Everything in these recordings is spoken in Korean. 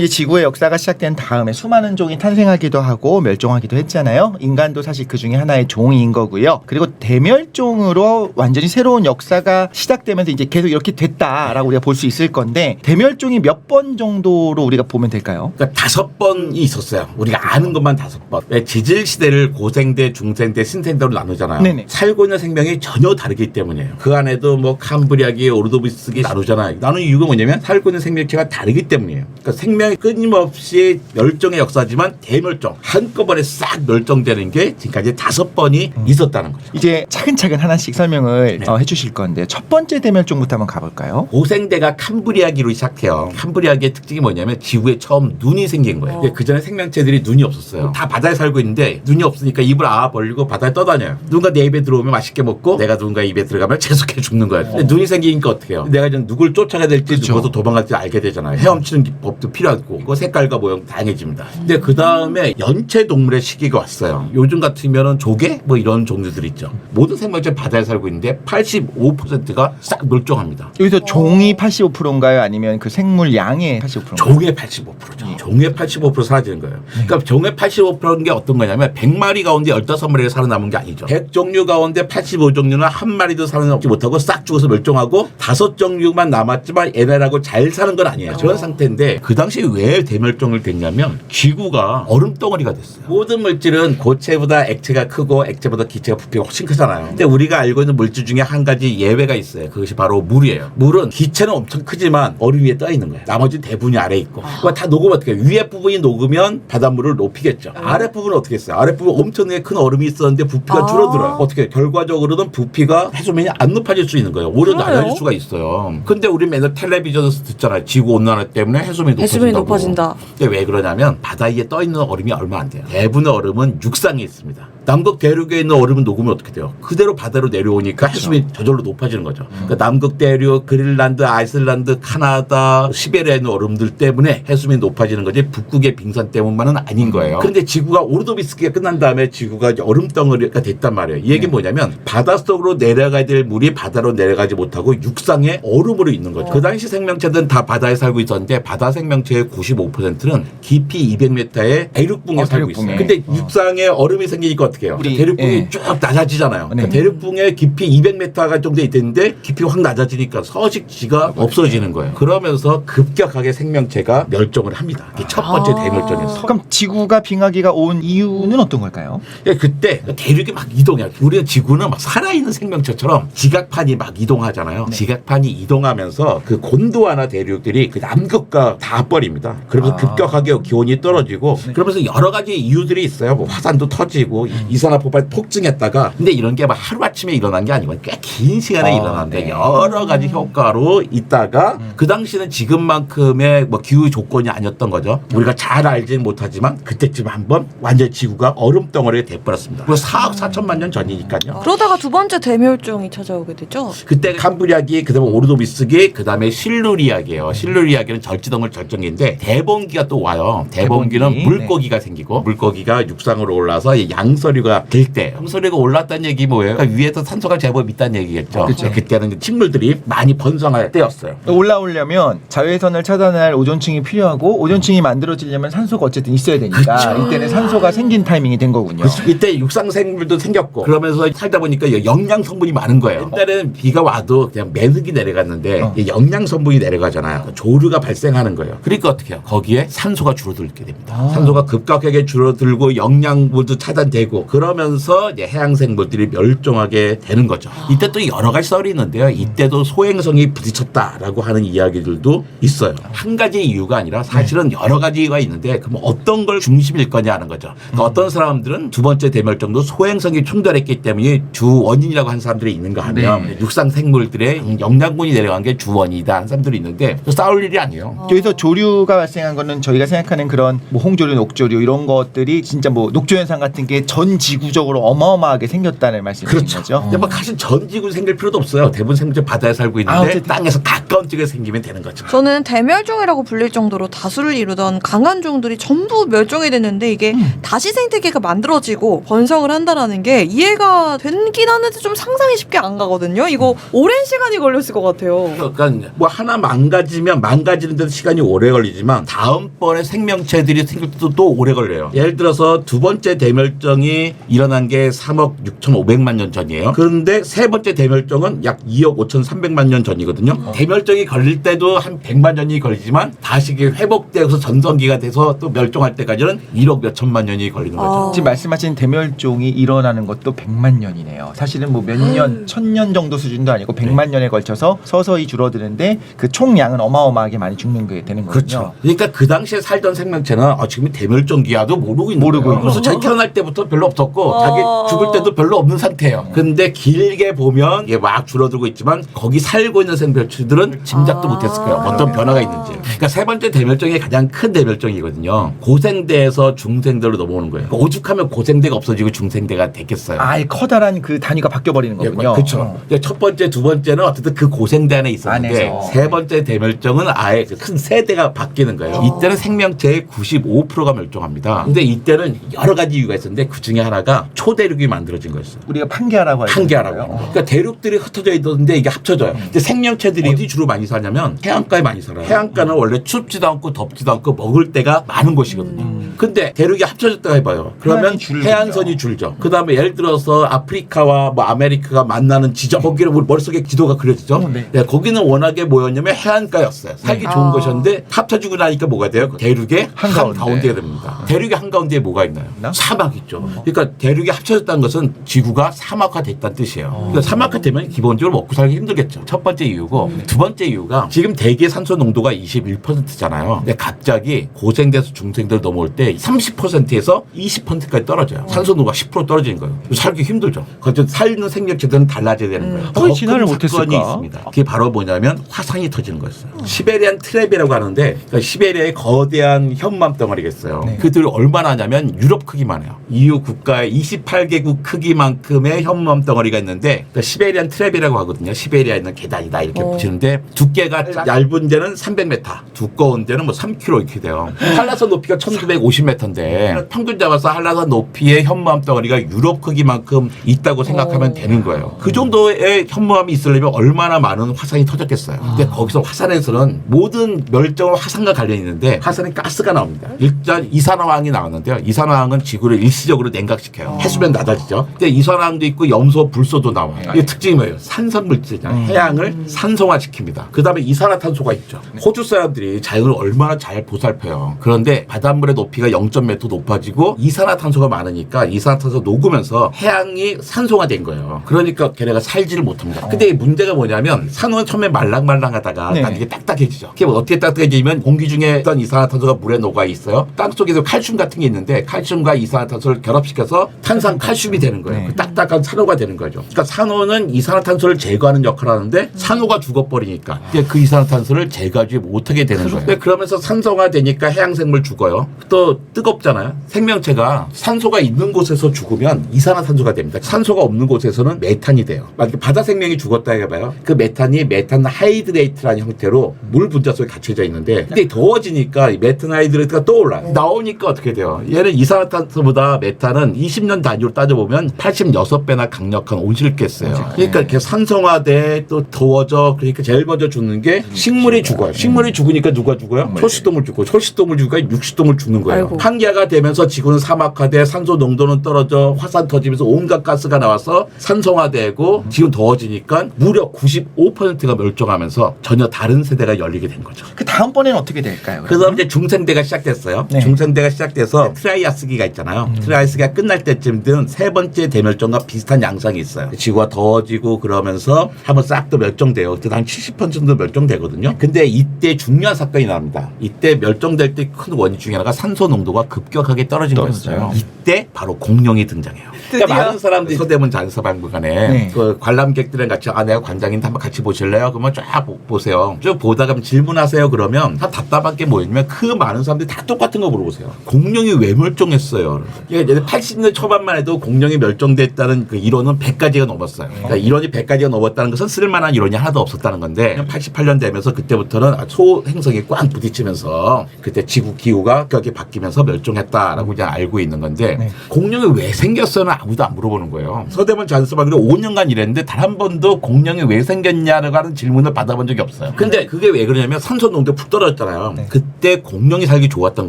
이 지구의 역사가 시작된 다음에 수많은 종이 탄생하기도 하고 멸종하기도 했잖아요. 인간도 사실 그 중에 하나의 종인 거고요. 그리고 대멸종으로 완전히 새로운 역사가 시작되면서 이제 계속 이렇게 됐다라고 우리가 볼 수 있을 건데 대멸종이 몇 번 정도로 우리가 보면 될까요? 그러니까 5번이 있었어요. 우리가 아는 것만 5번. 왜 지질 시대를 고생대, 중생대, 신생대로 나누잖아요. 네네. 살고 있는 생명이 전혀 다르기 때문이에요. 그 안에도 뭐 캄브리아기, 오르도비스기 나누잖아요. 나누는 이유가 뭐냐면 살고 있는 생명체가 다르기 때문이에요. 그러니까 생명이 끊임없이 멸종의 역사지만 대멸종 한꺼번에 싹 멸종되는 게 지금까지 5번이 있었다는 거죠. 이제 차근차근 하나씩 설명을 해주실 건데 첫 번째 대멸종부터 한번 가볼까요? 고생대가 캄브리아기로 시작해요. 캄브리아기의 특징이 뭐냐면 지구에 처음 눈이 생긴 거예요. 그 전에 생명체들이 눈이 없었어요. 다 바다에 살고 있는데 눈이 없으니까 입을 벌리고 바다에 떠다녀요. 누군가 내 입에 들어오면 맛있게 먹고 내가 누군가 입에 들어가면 재수해 죽는 거예요. 근데 눈이 생기니까 어떻게 해요? 내가 이제 누굴 쫓아가야 될지 누구도 도망갈지 알게 되잖아요. 헤엄치는 법도 필요하고 그 색깔과 모양 다양해집니다. 근데 그 다음에 연체 동물의 시기가 왔어요. 요즘 같으면은 조개 뭐 이런 종류들 있죠. 모든 생명체 바다에 살고 있는데 85%가 싹 멸종합니다. 여기서 종이 85%인가요? 아니면 그 생물 양의 85%인가요? 종의 85%죠. 종의 85% 사라지는 거예요. 그러니까 종의 85%인 게 어떤 거냐면 100마리 가운데 15마리가 살아남은 게 아니죠. 100종류 가운데 85종류는 한 마리도 살아남지 못하고 싹 죽어서 멸종하고 5종류만 남았지만 얘네라고 잘 사는 건 아니에요. 그런 상태인데 그 당시 왜 대멸종을 됐냐면 지구가 얼음덩어리가 됐어요. 모든 물질은 고체보다 액체가 크고 액체보다 기체가 부피가 훨씬 크잖아요. 근데 우리가 알고 있는 물질 중에 한 가지 예외가 있어요. 그것이 바로 물이에요. 물은 기체는 엄청 크지만 얼음 위에 떠 있는 거예요. 나머지 대부분이 아래에 있고. 그거 다 녹으면 어떻게 해요? 위에 부분이 녹으면 바닷물을 높이겠죠. 아래 부분은 어떻게 했어요? 아래 부분 엄청나게 큰 얼음이 있었는데 부피가 줄어들어요. 어떻게 해요? 결과적으로는 부피가 해수면이 안 높아질 수 있는 거예요. 오히려 낮아질 수가 있어요. 근데 우리 맨날 텔레비전에서 듣잖아요. 지구 온난화 때문에 해수면이 높아진다. 근데 왜 그러냐면 바다 위에 떠 있는 얼음이 얼마 안 돼요. 대부분의 얼음은 육상에 있습니다. 남극 대륙에 있는 얼음은 녹으면 어떻게 돼요? 그대로 바다로 내려오니까 해수면이 저절로 높아지는 거죠. 그러니까 남극 대륙, 그린란드, 아이슬란드, 카나다, 시베리아에 있는 얼음들 때문에 해수면이 높아지는 거지 북극의 빙산 때문만은 아닌 거예요. 그런데 지구가 오르도비스키가 끝난 다음에 지구가 이제 얼음덩어리가 됐단 말이에요. 이 얘기는 뭐냐면 바닷속으로 내려가야 될 물이 바다로 내려가지 못하고 육상에 얼음으로 있는 거죠. 그 당시 생명체들은 다 바다에 살고 있었는데 바다 생명체의 95%는 깊이 200m의 대륙붕에 살고 있어요. 근데 육상에 얼음이 생기니까 어떻게 해요? 대륙붕이 쭉 낮아지잖아요. 그러니까 대륙붕에 깊이 200m가 정도 있는데 깊이가 확 낮아지니까 서식지가 없어지는 거예요. 그러면서 급격하게 생명체가 멸종을 합니다. 이게 첫 번째 대멸종이었어요. 그럼 지구가 빙하기가 온 이유는 어떤 걸까요? 그때 대륙이 막 이동해요. 우리는 지구는 막 살아있는 생명체처럼 지각판이 막 이동하잖아요. 지각판이 이동하면서 그 곤도와나 대륙들이 그 남극과 닿아버립니다. 그러면서 급격하게 기온이 떨어지고 그러면서 여러 가지 이유들이 있어요. 뭐 화산도 터지고 이산화탄소가 폭증했다가 근데 이런 게 막 하루아침에 일어난 게 아니고 꽤 긴 시간에 일어났는데 여러 가지 효과로 있다가 그 당시는 지금만큼의 뭐 기후 조건이 아니었던 거죠. 우리가 잘 알지는 못하지만 그때쯤 한번 완전 지구가 얼음덩어리가 돼버렸습니다. 그리고 4억 4천만 년 전이니까요. 그러다가 두 번째 대멸종이 찾아오게 되죠. 그때 캄브리아기, 그다음에 오르도비스기, 그다음에 실루리아기예요. 실루리아기는 절지동물 절정기인데 대봉기가 또 와요. 대봉기는 물고기가 생기고 물고기가 육상으로 올라서 양서류가 될 때 양서류가 올랐다는 얘기 뭐예요? 그러니까 위에서 산소가 제법 있다는 얘기겠죠. 그렇죠. 그때는 식물들이 많이 번성할 때였어요. 올라오려면 자외선을 차단할 오존층이 필요하고 오존층이 만들어지려면 산소가 어쨌든 있어야 되니까 이때는 산소가 생긴 타이밍이 된 거군요. 이때 육상 생물도 생겼고 그러면서 살다 보니까 영양 성분이 많은 거예요. 옛날에는 비가 와도 그냥 매흙이 내려갔는데 영양 성분이 내려가잖아요. 조류가 발생하는 거예요. 그러니까 어떻게 해요? 거기에 산소가 줄어들게 됩니다. 산소가 급격하게 줄어들고 영양분도 차단되고 그러면서 이제 해양 생물들이 멸종하게 되는 거죠. 이때 또 여러 가지 썰이 있는데요. 이때도 소행성이 부딪혔다라고 하는 이야기들도 있어요. 한 가지 이유가 아니라 사실은 여러 가지가 있는데 그럼 어떤 걸 중심일 거냐 하는 거죠. 그러니까 어떤 사람들은 두 번째 대멸종도 소행성이 충돌했기 때문에 주 원인이라고 하는 사람들이 있는가 하면 육상 생물들의 영양분이 내려간 게 주 원인이다 하는 사람들이 있는데 싸울 일이 아니에요. 여기서 조류가 발생한 거는 저희가 생각하는 그런 뭐 홍조류, 녹조류 이런 것들이 진짜 뭐 녹조현상 같은 게 전 전 지구적으로 어마어마하게 생겼다는 말씀이신 그렇죠. 거죠? 근데 뭐 사실 전 지구 생길 필요도 없어요. 대부분 생물체 바다에 살고 있는데 어쨌든. 땅에서 가까운 쪽에 생기면 되는 거죠. 저는 대멸종이라고 불릴 정도로 다수를 이루던 강한 종들이 전부 멸종이 됐는데 이게 다시 생태계가 만들어지고 번성을 한다라는 게 이해가 되긴 하는데 좀 상상이 쉽게 안 가거든요. 이거 오랜 시간이 걸렸을 것 같아요. 그러니까 뭐 하나 망가지면 망가지는 데도 시간이 오래 걸리지만 다음번에 생명체들이 생길 때도 또 오래 걸려요. 예를 들어서 두 번째 대멸종이 일어난 게 3억 6,500만 년 전이에요. 그런데 세 번째 대멸종은 약 2억 5,300만 년 전이거든요. 대멸종이 걸릴 때도 한 100만 년이 걸리지만 다시 이게 회복되어서 전성기가 돼서 또 멸종할 때까지는 1억 몇천만 년이 걸리는 거죠. 지금 말씀하신 대멸종이 일어나는 것도 100만 년이네요. 사실은 뭐 몇 년, 1000년 정도 수준도 아니고 100만 년에 걸쳐서 서서히 줄어드는데 그 총량은 어마어마하게 많이 죽는 게 되는 거군요. 그렇죠. 그러니까 그 당시에 살던 생명체는 지금 대멸종기야도 모르고 있는 모르고 거예요. 있는 그래서 자기 태어날 때부터 별로 없었고 자기 죽을 때도 별로 없는 상태예요. 근데 길게 보면 이게 막 줄어들고 있지만 거기 살고 있는 생명체들은 짐작도 못했을 거예요. 어떤 변화가 있는지. 그러니까 세 번째 대멸종이 가장 큰 대멸종이거든요. 고생대에서 중생대로 넘어오는 거예요. 그러니까 오죽하면 고생대가 없어지고 중생대가 됐겠어요. 아예 커다란 그 단위가 바뀌어버리는 거군요. 그렇죠. 첫 번째, 두 번째는 어쨌든 그 고생대 안에 있었는데 안에서. 세 번째 대멸종은 아예 그 큰 세대가 바뀌는 거예요. 이때는 생명체의 95%가 멸종합니다. 근데 이때는 여러 가지 이유가 있었는데 그 중에 하나가 초대륙이 만들어진 거였어요. 우리가 판게하라고 하죠. 한계하라고. 그러니까 대륙들이 흩어져 있었는데 이게 합쳐져요. 근데 생명체들이 어디 주로 많이 사냐면 해안가에 많이 살아요. 해안가는 원래 춥지도 않고 덥지도 않고 먹을 때가 많은 곳이거든요. 근데 대륙이 합쳐졌다고 해봐요. 그러면 해안이 줄죠. 해안선이 줄죠. 그 다음에 예를 들어서 아프리카와 뭐 아메리카가 만나는 지점, 거기는 우리 머릿속에 지도가 그려지죠. 네. 네, 거기는 워낙에 뭐였냐면 해안가였어요. 살기 좋은 곳이었는데 합쳐지고 나니까 뭐가 돼요? 대륙의 한가운데. 한가운데가 됩니다. 대륙의 한가운데에 뭐가 있나요? 있나? 사막 있죠. 그러니까 대륙이 합쳐졌다는 것은 지구가 사막화됐다는 뜻이에요. 그러니까 사막화되면 기본적으로 먹고 살기 힘들겠죠. 첫 번째 이유고 두 번째 이유가 지금 대기의 산소 농도가 21%잖아요. 근데 갑자기 고생돼서 중생대로 넘어올 때 30%에서 20%까지 떨어져요. 산소 농도가 10% 떨어지는 거예요. 살기 힘들죠. 그래서 살는 생명체들은 달라져야 되는 거예요. 왜 진화를 큰 못했을까? 사건이 있습니다. 그게 바로 뭐냐면 화산이 터지는 거였어요. 시베리안 트랩이라고 하는데 그러니까 시베리아의 거대한 현무암 덩어리겠어요. 네. 그들이 얼마나 하냐면 유럽 크기만 해요. EU 국가의 28개국 크기만큼의 현무암 덩어리가 있는데 그러니까 시베리안 트랩이라고 하거든요. 시베리아에 있는 계단이다 이렇게 붙이는데 두께가 얇은 데는 300m, 두꺼운 데는 뭐 3km 이렇게 돼요. 한라산 높이가 1950m인데 평균 잡아서 한라산 높이의 현무암 덩어리가 유럽 크기만큼 있다고 생각하면 되는 거예요. 그 정도의 현무암이 있으려면 얼마나 많은 화산이 터졌겠어요. 근데 거기서 화산에서는 모든 멸종은 화산과 관련이 있는데 화산에 가스가 나옵니다. 일단 이산화황이 나왔는데요. 이산화황은 지구를 일시적으로 냉각시켜요. 해수면 낮아지죠. 근데 이산화황도 있고 염소, 불소도 나와요. 이게 특징이 뭐예요? 산성 물질이잖아요. 해양을 산성화시킵니다. 그 다음에 이산화탄소가 있죠. 호주 사람들이 자연을 얼마나 잘 보살펴요. 그런데 바닷물의 높이가 0.m 높아지고 이산화탄소가 많으니까 이산화탄소 녹으면서 해양이 산소화된 거예요. 그러니까 걔네가 살지를 못합니다. 근데 이 문제가 뭐냐면 산호는 처음에 말랑말랑하다가 네. 나중에 딱딱해지죠. 그게 어떻게 딱딱해지면 공기 중에 어떤 이산화탄소가 물에 녹아 있어요. 땅 속에서 칼슘 같은 게 있는데 칼슘과 이산화탄소를 결합시켜서 탄산 칼슘이 되는 거예요. 네. 그 딱딱한 산호가 되는 거죠. 그러니까 산호는 이산화탄소를 제거하는 역할을 하는데 산호가 죽어버리니까 그 이산화탄소를 제거하지 못하게 되는 거예요. 근데 그러면서 산성화되니까 해양생물 죽어요. 또 뜨겁잖아요. 생명체가 산소가 있는 곳에서 죽으면 이산화탄소가 됩니다. 산소가 없는 곳에서는 메탄이 돼요. 만약에 바다 생명이 죽었다 해봐요. 그 메탄이 메탄 하이드레이트라는 형태로 물 분자 속에 갇혀져 있는데 근데 더워지니까 이 메탄 하이드레이트가 또 올라요. 나오니까 어떻게 돼요? 얘는 이산화탄소보다 메탄은 20년 단위로 따져보면 86배나 강력한 온실가스예요. 그러니까 이렇게 산성화돼 또 더워져. 그러니까 제일 먼저 죽는 게 식물이 죽어요. 식물이 죽으니까 누가 죽어요? 초식동물 죽고 초식동물 죽으니까 육식동물 죽는 거예요. 아이고. 한기화가 되면서 지구는 사막화돼 산소 농도는 떨어져 화산 터지면서 온갖 가스가 나와서 산성화되고 지금 더워지니까 무려 95%가 멸종하면서 전혀 다른 세대가 열리게 된 거죠. 그 다음번에는 어떻게 될까요? 그래서 이제 중생대가 시작됐어요. 네. 중생대가 시작돼서 트라이아스기가 있잖아요. 트라이아스기가 끝날 때쯤은 세 번째 대멸종과 비슷한 양상이 있어요. 지구가 더워지고 그러면서 한번 싹 또 멸종돼요. 그때 한 70% 정도 멸종되거든요. 근데 이때 중요한 사건이 나옵니다. 이때 멸종될 때 큰 원인 중에 하나가 산소 농도가 급격하게 떨어진 떨어져요. 거였어요. 이때 바로 공룡이 등장해요. 그러니까 드디어. 많은 사람들이 서대문 잔서박물관에 네. 그 관람객들이랑 같이 내가 관장인데 한번 같이 보실래요? 그러면 쫙 보세요. 쭉 보다가 질문하세요. 그러면 다 답답한 게 뭐냐면 그 많은 사람들이 다 똑같은 거 물어보세요. 공룡이 왜 멸종했어요? 그러니까 80년 초반만 해도 공룡이 멸종됐다는 그 이론은 100가지가 넘었어요. 그러니까 이론이 100가지가 넘었다는 것은 쓸만한 이론이 하나도 없었다는 건데 88년 되면서 그때부터는 소행성이 꽉 부딪히면서 그때 지구 기후가 격하게 바뀌면서 멸종했다라고 그냥 알고 있는 건데 네. 공룡이 왜 생겼어는 아무도 안 물어보는 거예요. 서대문 잔서박물관 5년간 일했는데 단 한 번도 공룡이 왜 생겼냐라고 하는 질문을 받아본 적이 없어요. 근데 그게 왜 그러냐면 산소 농도가 푹 떨어졌잖아요. 네. 그때 공룡이 살기 좋았던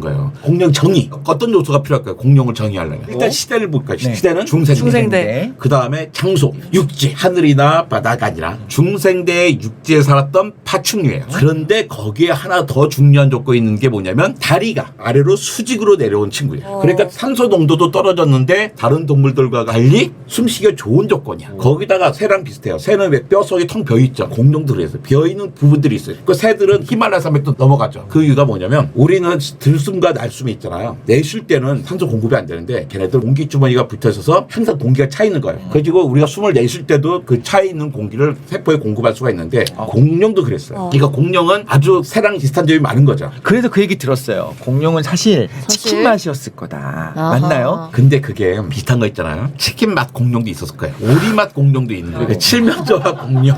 거예요. 공룡 정의. 어떤 요소가 필요할까요? 공룡을 정의하려면. 일단 시대를 볼까요? 네. 시대는 중생대. 중생대. 그 다음에 장소, 육지, 하늘이나 바다가 아니라 중생대의 육지에 살았던 파충류예요. 그런데 거기에 하나 더 중요한 조건이 있는 게 뭐냐면 다리가 아래로 수직으로 내려온 친구예요. 그러니까 산소 농도도 떨어졌는데 다른 동물들과 달리 숨쉬기가 좋은 조건이야. 거기다가 새랑 비슷해요. 새는 왜 뼈 속에 텅 비어 있죠. 공룡도 그래서 비어 있는 부분들이 있어요. 그 새들은 히말라야 산맥도 넘어가죠. 그 이유가 뭐냐면 우리는 들숨과 날숨이 있잖아요. 내쉴 때는 산소 공급이 안 되는데 걔네들 공기 주머니가 붙어 있어서 항상 공기가 차 있는 거예요. 그리고 우리가 숨을 내쉴 때도 그 차 있는 공기를 세포에 공급할 수가 있는데 공룡도 그랬어요. 그러니까 공룡은 아주 새랑 비슷한 점이 많은 거죠. 그래서 그 얘기 들었어요. 공룡은 사실 사실? 치킨 맛이었을 거다. 아하. 맞나요? 근데 그게 비슷한 거 있잖아요. 치킨 맛 공룡도 있었을 거예요. 오리 맛 공룡도 있는 거예요. 그러니까 칠면조 맛 공룡,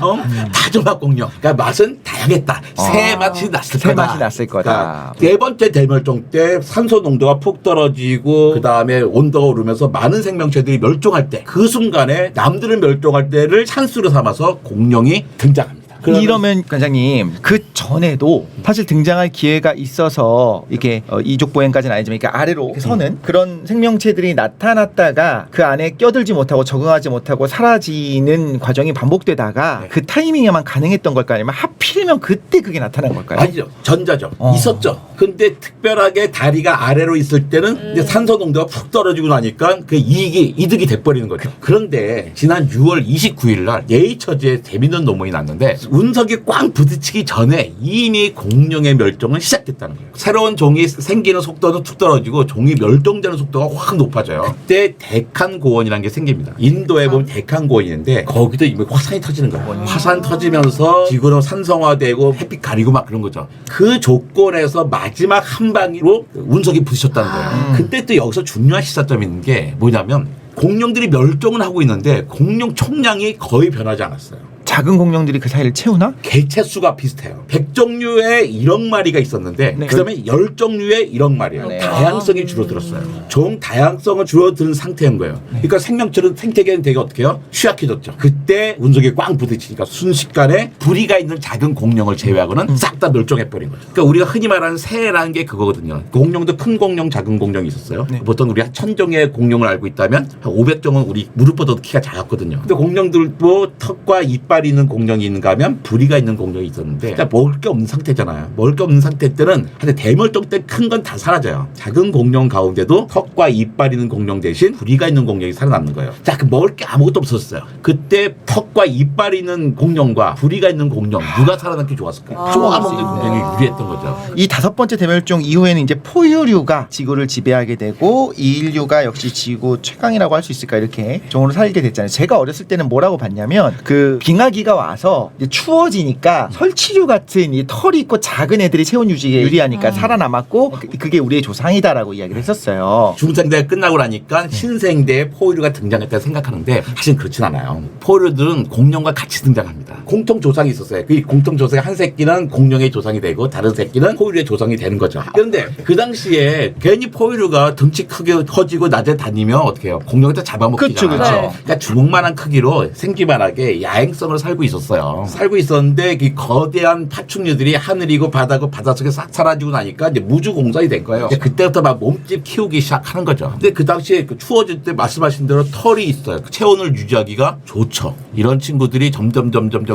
타조 맛 공룡. 그러니까 맛은 다양했다. 새 맛이 났을 새 거다. 맛이 났을 거다. 그러니까 네 번째 대멸종 때 산소 농도가 푹 떨어지고 그 다음에 온도가 오르면서 많은 생명체들이 멸종할 때 그 순간에 남들은 멸종할 때를 찬스로 삼아서 공룡이 등장합니다. 이러면 관장님 그 전에도 사실 등장할 기회가 있어서 이게 이족 보행까지는 아니지만 이렇게 아래로 이렇게 서는 그런 생명체들이 나타났다가 그 안에 껴들지 못하고 적응하지 못하고 사라지는 과정이 반복되다가 네. 그 타이밍에만 가능했던 걸까요? 아니면 하필이면 그때 그게 나타난 걸까요? 아니죠. 전자죠. 어. 있었죠. 근데 특별하게 다리가 아래로 있을 때는 이제 산소 농도가 푹 떨어지고 나니까 그 이득이 돼버리는 거죠. 그런데 지난 6월 29일 날 네이처지에 재밌는 논문이 났는데 운석이 꽝 부딪히기 전에 이미 공룡의 멸종은 시작됐다는 거예요. 새로운 종이 생기는 속도도 툭 떨어지고 종이 멸종되는 속도가 확 높아져요. 그때 데칸 고원이라는 게 생깁니다. 인도에 보면 데칸 고원이 있는데 거기도 이미 화산이 터지는 거예요. 화산 터지면서 지구는 산성화되고 햇빛 가리고 막 그런 거죠. 그 조건에서 마지막 한 방으로 운석이 부딪혔다는 거예요. 근데 또 여기서 중요한 시사점이 있는 게 뭐냐면 공룡들이 멸종은 하고 있는데 공룡 총량이 거의 변하지 않았어요. 작은 공룡들이 그 사이를 채우나? 개체 수가 비슷해요. 100종류의 1억 마리가 있었는데 네. 그다음에 10종류의 1억 마리예요. 네. 다양성이 줄어들었어요. 종 다양성은 줄어든 상태인 거예요. 그러니까 생명체는 생태계는 되게 어떻게 해요? 취약해졌죠. 그때 운석이 꽝 부딪히니까 순식간에 부리가 있는 작은 공룡을 제외하고는 싹 다 멸종해버린 거죠. 그러니까 우리가 흔히 말하는 새라는 게 그거거든요. 공룡도 큰 공룡, 작은 공룡이 있었어요. 네. 보통 우리가 1000종의 공룡을 알고 있다면 한 500종은 우리 무릎보다도 키가 작았거든요. 근데 공룡들도 턱과 이빨이 있는 공룡이 있는가 하면 부리가 있는 공룡이 있었는데 그러니까 먹을 게 없는 상태잖아요. 먹을 게 없는 상태 때는 한데 대멸종 때 큰 건 다 사라져요. 작은 공룡 가운데도 턱과 이빨 있는 공룡 대신 부리가 있는 공룡이 살아남는 거예요. 자, 그 먹을 게 아무것도 없었어요. 그때 턱과 이빨 있는 공룡과 부리가 있는 공룡 누가 살아남기 좋았을까요? 쪼아먹는 공룡이 유리했던 거죠. 이 5번째 대멸종 이후에는 이제 포유류가 지구를 지배하게 되고 인류가 역시 지구 최강이라고 할 수 있을까 이렇게 종으로 살게 됐잖아요. 제가 어렸을 때는 뭐라고 봤냐면 그 빙하기가 와서 이제 추워지니까 설치류 같은 이 털이 있고 작은 애들이 체온 유지에 유리하니까 살아남았고 그게 우리의 조상이다라고 이야기를 했었어요. 중생대가 끝나고 나니까 신생대에 포유류가 등장했다고 생각하는데 사실 그렇진 않아요. 포유류들은 공룡과 같이 등장합니다. 공통 조상이 있었어요. 그 공통 조상의 한 새끼는 공룡의 조상이 되고 다른 새끼는 포유류의 조상이 되는 거죠. 그런데 그 당시에 괜히 포유류가 등치 크게 커지고 낮에 다니면 어떻게 해요? 공룡한테 잡아먹히잖아요. 그쵸. 네. 그러니까 주먹만한 크기로 생기만하게 야행성을 살고 있었어요. 살고 있었는데 이 거대한 파충류들이 하늘이고 바다고 바닷속에 싹 사라지고 나니까 이제 무주공산이 된 거예요. 이제 그때부터 막 몸집 키우기 시작하는 거죠. 근데 그 당시에 그 추워질 때 말씀하신 대로 털이 있어요. 그 체온을 유지하기가 좋죠. 이런 친구들이 점점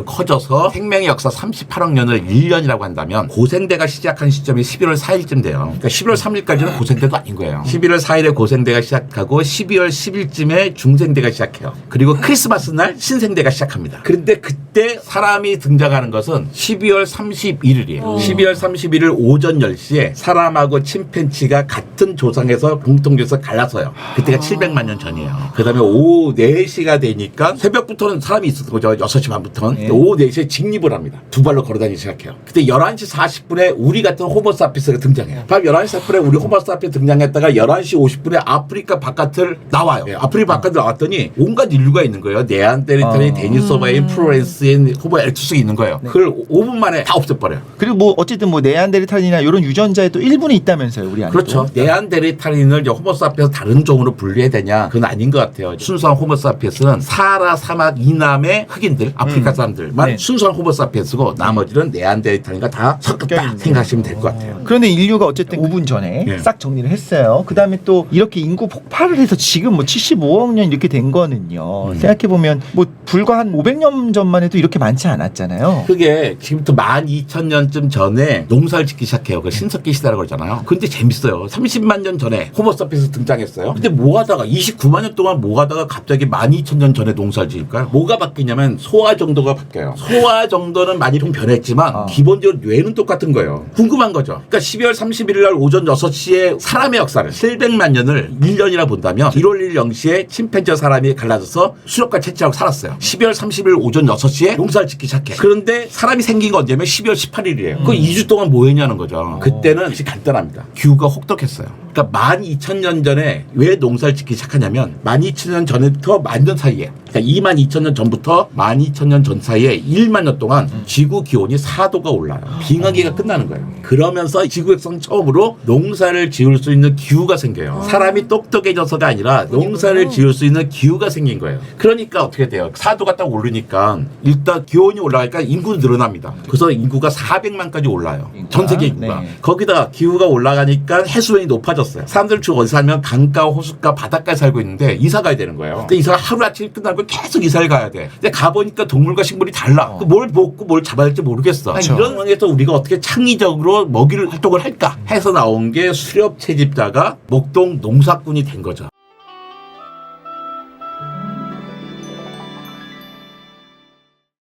커져서 생명의 역사 38억 년을 1년이라고 한다면 고생대가 시작한 시점이 11월 4일쯤 돼요. 그러니까 11월 3일까지는 고생대도 아닌 거예요. 11월 4일에 고생대가 시작하고 12월 10일쯤에 중생대가 시작해요. 그리고 크리스마스 날 신생대가 시작합니다. 그런데 근데 그때 사람이 등장하는 것은 12월 31일이에요. 12월 31일 오전 10시에 사람하고 침팬지가 같은 조상에서 공통돼서 갈라서요. 그때가 700만 년 전이에요. 그 다음에 오후 4시가 되니까 새벽부터는 사람이 있었던 거죠. 6시 반부터는. 네. 오후 4시에 직립을 합니다. 두 발로 걸어다니기 시작해요. 그때 11시 40분에 우리 같은 호모사피스가 등장해요. 밤 11시 40분에 우리 호모사피스 등장했다가 11시 50분에 아프리카 바깥을 나와요. 아프리카 바깥을 나왔더니 온갖 인류가 있는 거예요. 네안데르탈인, 데니소바인, 프로렌스인, 호모 에르투스가 있는 거예요. 그걸 5분 만에 다 없애버려요. 그리고 뭐 어쨌든 뭐 네안데르탈이나 이런 유전자에 또 일부는 있다면서요, 우리 안에. 그렇죠. 네안데르탈인을 이제 호모사피에스 다른 종으로 분류해야 되냐? 그건 아닌 것 같아요. 순수한 호모사피에스는 사하라 사막 이남의 흑인들, 아프리카 사람들만 네. 순수한 호모사피에스고 나머지는 네안데르탈인과 다 섞였다 생각하시면 될 것 같아요. 그런데 인류가 어쨌든 5분 전에 예. 싹 정리를 했어요. 그 다음에 또 이렇게 인구 폭발을 해서 지금 뭐 75억 년 이렇게 된 거는요. 생각해보면 뭐 불과 한 500년 전만 해도 이렇게 많지 않았잖아요. 그게 지금부터 12,000년쯤 전에 농사를 짓기 시작해요. 그걸 신석기 시대라고 그러잖아요. 근데 재밌어요. 30만 년 전에 호모사피에스 등장했어요. 근데 뭐 하다가 29만 년 동안 뭐 하다가 갑자기 12,000년 전에 농사를 지을까요? 뭐가 바뀌냐면 소화 정도가 바뀌어요. 소화 정도는 많이 좀 변했지만 기본적으로 뇌는 똑같은 거예요. 궁금한 거죠. 그러니까 12월 31일 날 오전 6시에 사람의 역사를 700만 년을 1년이라 본다면 1월 1일 0시에 침팬지와 사람이 갈라져서 수렵과 채취하고 살았어요. 12월 30일 오전 6시에 농사를 짓기 시작해. 그런데 사람이 생긴 건 언제면 12월 18일이에요. 그 2주 동안 뭐 했냐는 거죠. 그때는 사실 간단합니다. 기후가 혹독했어요. 그러니까 12,000년 전에 왜 농사를 짓기 시작하냐면 12,000년 전부터 만년 사이에, 그러니까 22,000년 전부터 12,000년 전 사이에 1만 년 동안 지구 기온이 4도가 올라요. 빙하기가 끝나는 거예요. 그러면서 지구에서는 처음으로 농사를 지을 수 있는 기후가 생겨요. 사람이 똑똑해져서가 아니라 농사를 지을 수 있는 기후가 생긴 거예요. 그러니까 어떻게 돼요? 4도가 딱 오르니까 일단 기온이 올라가니까 인구는 늘어납니다. 그래서 인구가 400만까지 올라요. 전 세계 인구가. 네. 거기다가 기후가 올라가니까 해수면이 높아졌어요. 사람들 주로 어디 살면 강가, 호숫가, 바닷가에 살고 있는데 이사 가야 되는 거예요. 근데 이사가 하루아침에 끝나고 계속 이사를 가야 돼. 근데 가보니까 동물과 식물이 달라. 뭘 먹고 뭘 잡아야 할지 모르겠어. 아니, 이런 상황에서 우리가 어떻게 창의적으로 먹이를 활동을 할까 해서 나온 게 수렵 채집자가 목동 농사꾼이 된 거죠.